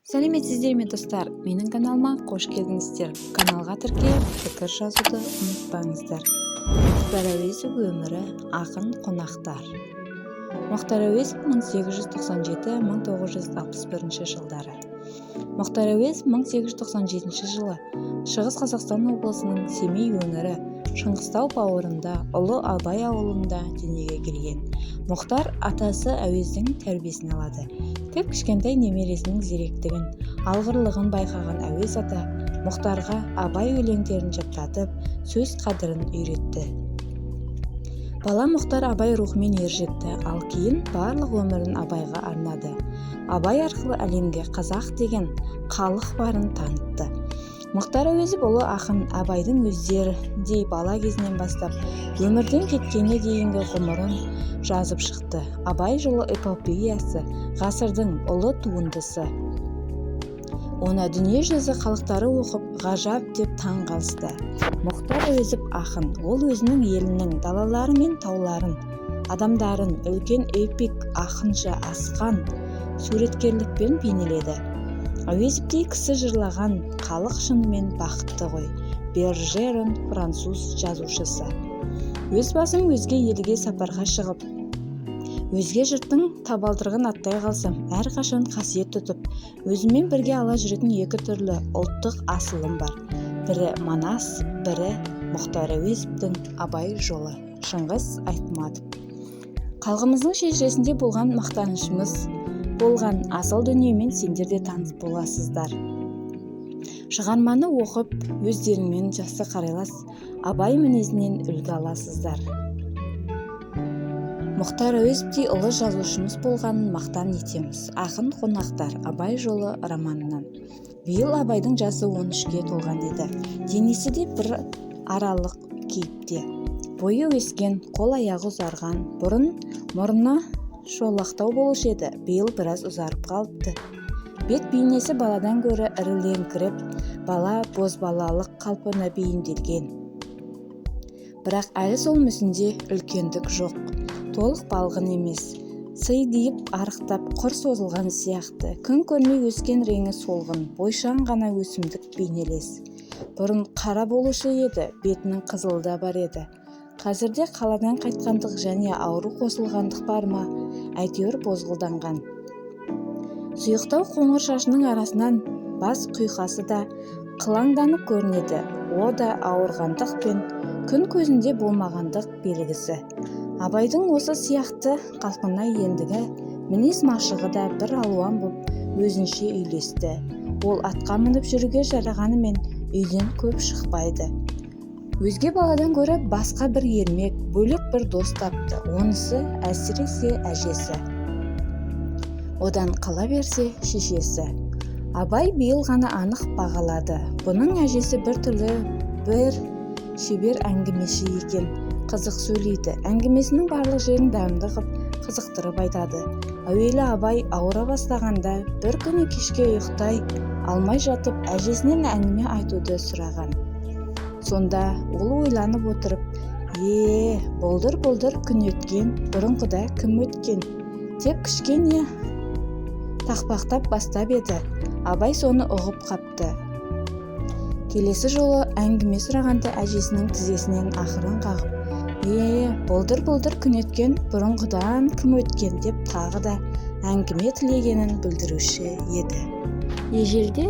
Сәлеметсіздер ме достар, менің каналыма қош келдіңіздер. Каналға тіркеліп пікір жазуды ұмытпаңыздар. Мұхтар Әуезов өмірі, ақын, қонақтар. Мұхтар Әуезов 1897-1961 жылдары. Мұхтар Әуезов 1897 жылы Шығыс Қазақстан облысының Семей өңірі Шыңғыстау бауырында Ұлы Абай ауылында дүниеге келген. Мұхтар атасы Әуездің тәрбиесін алады. Тек кішкентай немересінің зеректігін, алғырлығын байқаған Әуез ата Мұхтарға Абай өлеңдерін жаттатып, сөз қадірін үйретті. Бала Мұхтар Абай рухымен ержетті, ал кейін барлық өмірін Абайға арнады. Абай арқылы әлемге қазақ деген халық барын танытты. Мұхтар Әуезов ұлы ақын Абайдың өздеріндей бала кезінен бастап өмірден кеткенге дейінгі ғұмырын жазып шықты. Абай жолы эпопеясы ғасырдың ұлы туындысы. Оны дүниежүзі халықтары оқып, ғажап деп таң қалысты. Мұхтар Әуезов ақын, ол өзінің елінің далалары мен тауларын, адамдарын үлкен эпик ақынша асқан суреткерлікпен бейнеледі. Әуезовтей кісі жырлаған халық шынымен бақытты ғой. Бержерон француз жазушысы. Өз басым өзге елге сапарға шығып, өзге жұрттың табалдырығын аттай қалсам, әрқашан қасиет тұтып, өзімен бірге ала жүретін екі түрлі ұлттық асылым бар. Бірі Манас, бірі Мұхтар Әуезовтің Абай жолы. Шыңғыс Айтматов. Халқымыздың шежіресінде болған мақтанышымыз болған асыл дүниемен сендер де таныс боласыздар. Шығарманы оқып, өздеріңмен жақсы қарайлас, Абай мінезінен үлгі аласыздар. Мұхтар Әуезовтей ұлы жазушымыз болғанын мақтан етеміз. Ақын, қонақтар, Абай жолы романынан. Биыл Абайдың жасы 13-ге толған еді. Денесі де бір аралық кейіпте. Бойы өскен, қол-аяғы ұзарған, бұрын мұрны шолақтау болушы еді, биыл біраз ұзарып қалыпты. Бет бейнесі баладан гөрі ірілеңкіреп, бала бозбалалық қалпына бейімделген. Бірақ әлі сол мүсінде үлкендік жоқ, толық балғын емес, сыйдиып арықтап құр созылған сияқты. Күн көрмей өскен реңі солғын, бойшаң ғана өсімдік бейнелес. Бұрын қара болушы еді, бетінің қызылы да бар еді. Қазірде қаладан қайтқандық және ауру қосылғандық бар ма, әйтеуір бозғылданған. Сұйықтау қоңыр шашының арасынан бас құйқасы да қылаңданып көрінеді. О да ауырғандық пен күн көзінде болмағандық белгісі. Абайдың осы сияқты қалпына ендігі мінез машығы да бір алуан боп өзінше үйлесті. Ол атқа мініп жүруге жарағанымен үйден көп шықпайды. Өзге баладан гөрі басқа бір ермек, бөлек бір дос тапты. Онысы әсіресе әжесі. Одан қала берсе шешесі. Абай биыл ғана анық бағалады. Бұның әжесі бір түрлі бір шебер әңгімеші екен. Қызық сөйлейді. Әңгімесінің барлық жерін дәмді қып, қызықтырып айтады. Әуелі Абай ауыра бастағанда бір күні кешке ұйықтай алмай жатып, әжесінен әңгіме айтуды сұраған. Сонда ол ойланып отырып, болдыр күн өткен, бұрынғыда кім өткен? Тек кішкене тақпақтап бастап еді. Абай соны ұғып қапты. Келесі жолы әңгіме сұрағанда әжесінің тізесінен ақырын қағып, болдыр күн өткен, бұрынғыдан кім өткен деп тағы да әңгіме тілегенін білдіруші еді. Ежелде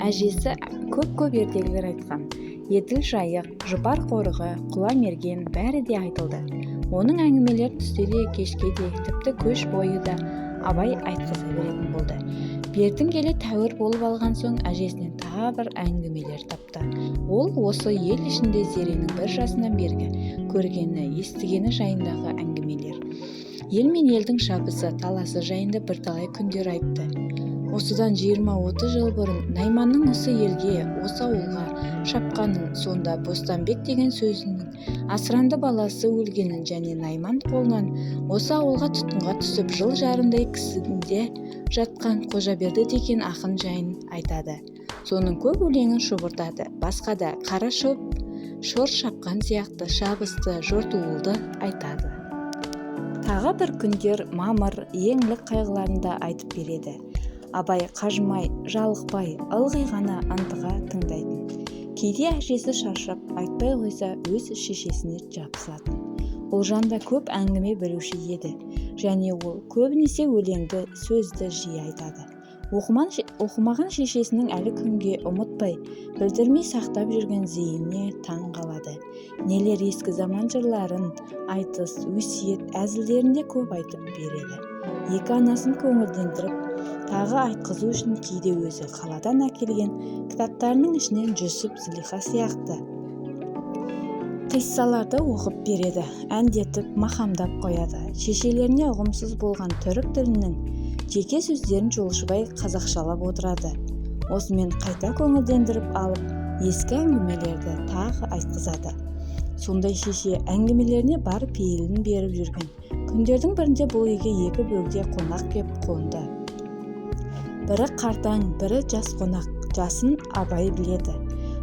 әжесі көп ертегілер айтқан. Еділ жайық, жұпар қорығы, құла мерген бәрі де айтылды. Оның әңгімелер түсте де, кешке де, тіпті көш бойы да Абай айтқыза беретін болды. Бертін келе тәуір болып алған соң әжесінен тағы бір әңгімелер тапты. Ол осы ел ішінде зеренің бір жасынан бергі көргені, естігені жайындағы әңгімелер. Ел мен елдің шабысы, таласы жайында бірталай күндер айтты. Осыдан 20-30 жыл бұрын Найманның осы елге, осы ауылға шапқанын, сонда Бостанбек деген сөзінің асыранды баласы өлгенін және Найман қолынан осы ауылға тұтқынға түсіп жыл жарымдай кісінде жатқан Қожаберді деген ақын жайын айтады. Соның көп өлеңін шұбыртады. Басқа да қара шор шапқан сияқты шабысты, жортуылды айтады. Тағы бір күндер мамыр, еңлік қайғыларында айтып береді. Абай қажымай, жалықпай, ылғи ғана ынтыға тыңдайтын. Кейде әжесі шаршап айтпай қойса өз шешесіне жабысатын. Ұлжан да көп әңгіме білуші еді, және ол көбінесе өлеңді, сөзді жиі айтады. Оқымаған шешесінің әлі күнге ұмытпай, білдірмей сақтап жүрген зейініне таң қалады. Нелер ескі заман жырларын, айтыс, өсиет, әзілдерінде көп айтып береді. Екі анасын көңілдендіріп, тағы айтқызу үшін кейде өзі қаладан әкелген кітаптарының ішінен Жүсіп, Зылиха сияқты қиссаларды оқып береді, әндетіп, мақамдап қояды. Шешелеріне ұғымсыз болған түрік тілінің жеке сөздерін жолшыбай қазақшалап отырады. Осымен қайта көңілдендіріп алып, ескі әңгімелерді тағы айтқызады. Сондай шеше әңгімелеріне бар пейілін беріп жүрген. Күндердің бірінде бұл үйге екі бөгде қонақ кеп қонды. Бірі қартаң, бірі жас қонақ. Жасын Абай біледі.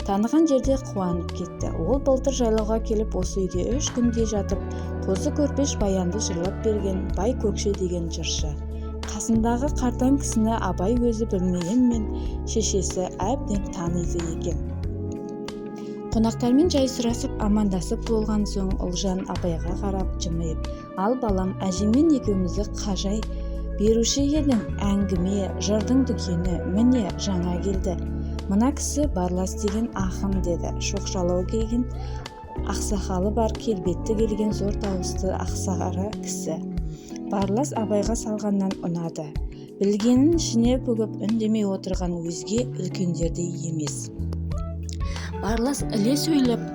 Таныған жерде қуанып кетті. Ол былтыр жайлауға келіп осы үйде 3 күнде жатып, қозы көрпеш баянды жырлап берген Бай Көкше деген жыршы. Қасындағы қартаң кісіні Абай өзі білмегенмен, шешесі әбден таниды екен. Қонақтармен жай сұрасып, амандасып болған соң Ұлжан Абайға қарап жымиып, «Ал балам, әжеңмен екеумізді қажай беруші едің, әңгіме, жырдың дүкені, міне жаңа келді. Мына кісі Барлас деген ақын» деді. Шоқшалау келген, ақсақалы бар, келбетті келген зор дауысты ақсары кісі. Барлас Абайға салғаннан ұнады. Білгенін ішіне бүгіп үндемей отырған өзге үлкендердей емес. Барлас іле сөйлеп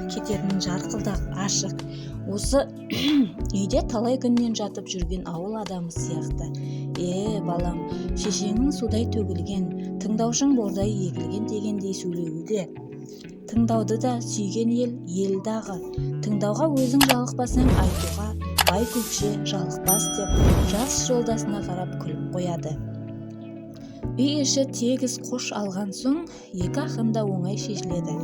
кететін жарқылдақ, ашық, осы үйде талай күннен жатып жүрген ауыл адамы сияқты. Балам, шешеңнің судай төгілген, тыңдаушың бордай егілген дегендей сөйлеуде. Тыңдауды да сүйген ел дағы. Тыңдауға өзің жалықпасаң, айтуға Бай Көкше жалықпас деп жас жолдасына қарап күліп қояды. Үй іші тегіс қош алған соң, екі ақын да оңай шешіледі.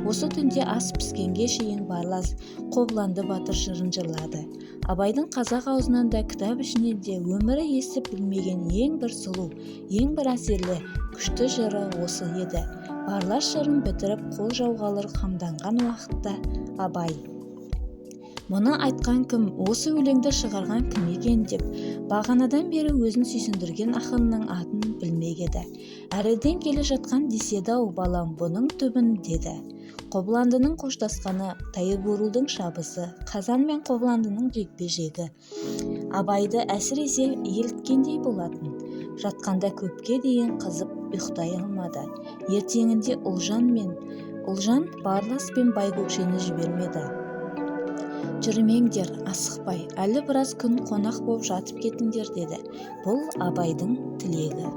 Осы түнде ас піскенге шейін Барлас Қобланды батыр жырын жырлады. Абайдың қазақ аузынан да кітап ішінен де өмірі естіп білмеген ең бір сұлу, ең бір әсерлі, күшті жыры осы еді. Барлас жырын бітіріп қол жауғалы қамданған уақытта Абай: «Мұны айтқан кім, осы өлеңді шығарған кім екен?» деп бағанадан бері өзін сүйсіндірген ақынның атын білмек еді. Әріден келе жатқан деседі-ау балам бұның түбін, деді. Қобландының қоштасқаны, Тайбурылдың шабысы, Қазан мен Қобландының жекпе-жегі Абайды әсіресе еліткендей болатын. Жатқанда көпке дейін қызып ұйықтай алмады. Ертеңінде Ұлжан Барлас пен Бай Көкшені жібермеді. «Жүрмеңдер, асықпай, әлі біраз күн қонақ боп жатып кетіңдер», деді. Бұл Абайдың тілегі.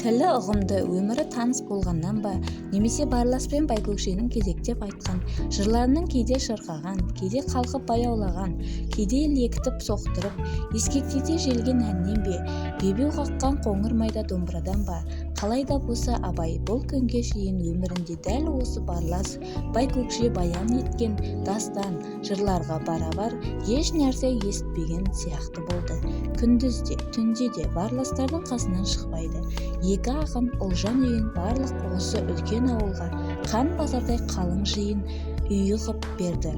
Тілі ұғымды, өмірі таныс болғаннан ба, немесе Барлас пен Бай Көкшенің кезектеп айтқан жырларының кейде шырқаған, кейде қалқып баяулаған, кейде лекітіп соқтырып, ескектете желген әннен бе, бебеу қаққан қоңыр майда домбырадан ба, қалайда болса Абай бұл күнге шейін өмірінде дәл осы Барлас, Бай Көкше баян еткен дастан, жырларға барабар еш нәрсе естпеген сияқты болды. Күндіз де, түнде де Барластардың қасынан шықпайды. Екі ақын Ұлжан үйін барлық осы үлкен ауылға қан базардай қалың жиын үйі қып берді.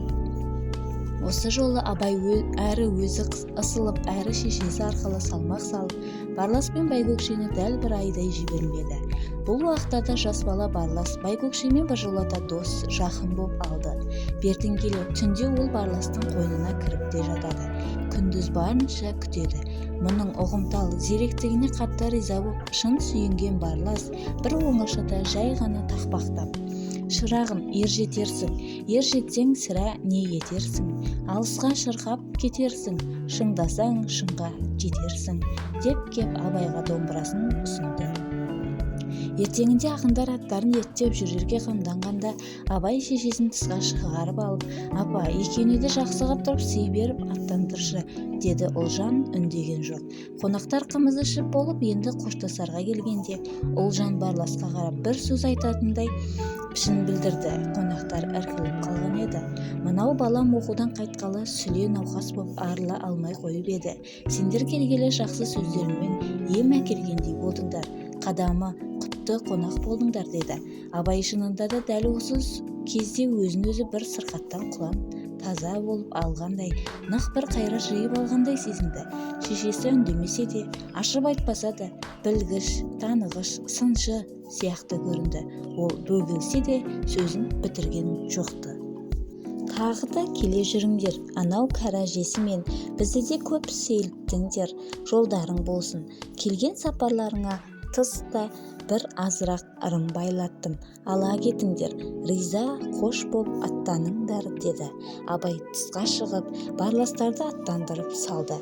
Осы жолы Абай әрі өзі ысылып, әрі шешесі арқылы салмақ салып, Барлас пен Бай Көкшені дәл бір айдай жібермеді. Бұл уақыттарда жас бала Барлас Бай Көкшемен біржолата дос, жақын боп алды. Бертін келе түнде ол Барластың қойнына кіріп те жатады. Күндіз барынша күтеді. Мұның ұғымтал зеректігіне қатты риза боп, шын сүйінген Барлас бір оңашада жай ғана тақпақтап: «Шырағым, ер жетерсің, ер жетсең сірә не етерсің, алысқа шырқап кетерсің, шыңдасаң шыңға жетерсің», деп кеп Абайға домбырасын ұсынды. Ертеңінде ақындар аттарын ерттеп жүрерге қамданғанда абай шешесін тысқа шығарып алып: «Апа, екеуіне де жақсы қып тұрып сый беріп аттандыршы», деді. Ұлжан үндеген жоқ. Қонақтар қымыз ішіп болып енді қоштасарға келгенде Ұлжан Барласқа қарап бір сөз айтатындай пішін білдірді. Қонақтар іркіліп қалған еді. «Мынау балам оқудан қайтқалы сүле науқас боп арыла алмай қойып еді. Сендер келгелі жақсы сөздеріңмен ем әкелгендей болдыңдар. Қадамы құтты қонақ болдыңдар», деді. Абай шынында да дәл осы кезде өзін-өзі бір сырқаттан құлан таза болып алғандай, нық бір қайрат жиып алғандай сезінді. Шешесі үндемесе де, ашып айтпаса да, білгіш, танығыш, сыншы сияқты көрінді. Ол бөгелсе де сөзін бітірген жоқты. «Тағы да келе жүріңдер, анау кәрі әжесімен бізді де көп сейілттіңдер, жолдарың болсын. Келген сапарларыңа тыста бір азырақ ырым байлаттым, ала кетіңдер, риза қош боп аттаныңдар», деді. Абай тысқа шығып, Барластарды аттандырып салды.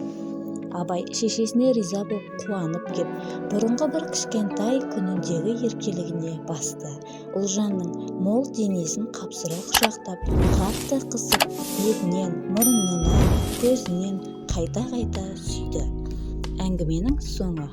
Абай шешесіне риза боп қуанып кеп, бұрынғы бір кішкентай күніндегі еркелігіне басты. Ұлжанның мол денесін қапсыра құшақтап, қатты қысып, бетінен, мұрнынан, көзінен қайта-қайта сүйді. Әңгіменің соңы.